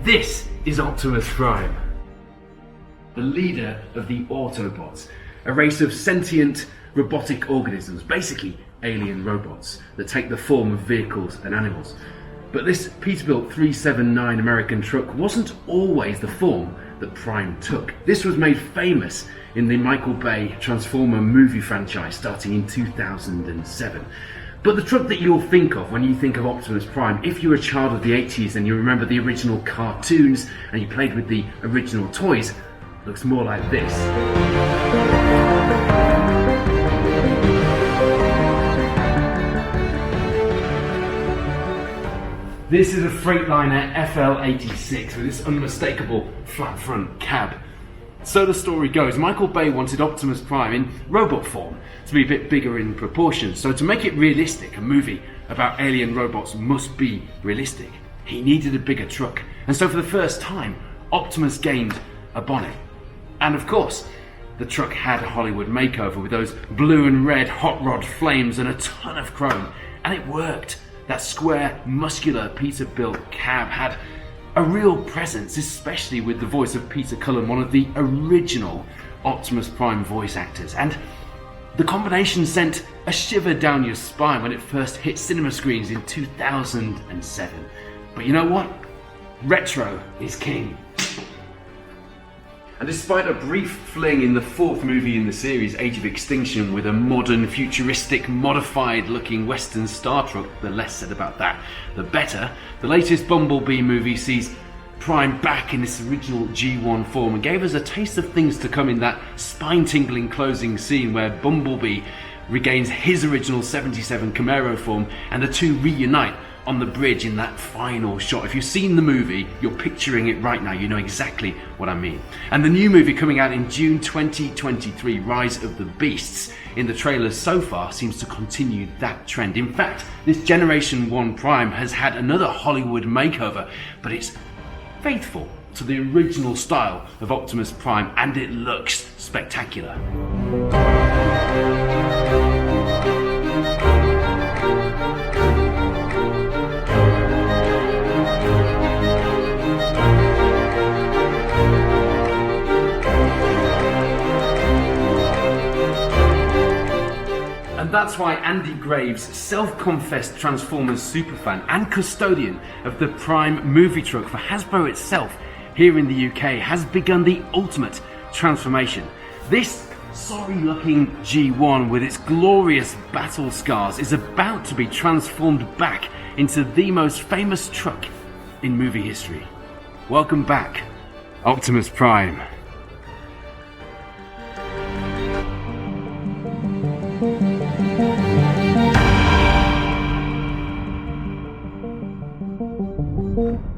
This is Optimus Prime, the leader of the Autobots, a race of sentient robotic organisms, basically alien robots that take the form of vehicles and animals. But this Peterbilt 379 American truck wasn't always the form that Prime took. This was made famous in the Michael Bay Transformer movie franchise starting in 2007. But the truck that you'll think of when you think of Optimus Prime, if you're a child of the 80s and you remember the original cartoons and you played with the original toys, looks more like this. This is a Freightliner FL86 with this unmistakable flat front cab. So the story goes, Michael Bay wanted Optimus Prime in robot form to be a bit bigger in proportion. So to make it realistic, a movie about alien robots must be realistic. He needed a bigger truck. And so for the first time, Optimus gained a bonnet. And of course, the truck had a Hollywood makeover with those blue and red hot rod flames and a ton of chrome. And it worked. That square, muscular Peterbilt cab had a real presence, especially with the voice of Peter Cullen, one of the original Optimus Prime voice actors. And the combination sent a shiver down your spine when it first hit cinema screens in 2007. But you know what? Retro is king. And despite a brief fling in the fourth movie in the series, Age of Extinction, with a modern, futuristic, modified-looking Western Star truck, the less said about that, the better. The latest Bumblebee movie sees Prime back in this original G1 form and gave us a taste of things to come in that spine-tingling closing scene where Bumblebee regains his original 77 Camaro form and the two reunite on the bridge in that final shot. If you've seen the movie, you're picturing it right now, you know exactly what I mean. And the new movie coming out in June 2023, Rise of the Beasts, in the trailers so far seems to continue that trend. In fact, this Generation 1 Prime has had another Hollywood makeover, but it's faithful to the original style of Optimus Prime and it looks spectacular. And that's why Andy Graves, self-confessed Transformers superfan and custodian of the Prime movie truck for Hasbro itself here in the UK, has begun the ultimate transformation. This sorry-looking G1 with its glorious battle scars is about to be transformed back into the most famous truck in movie history. Welcome back, Optimus Prime. Thank you.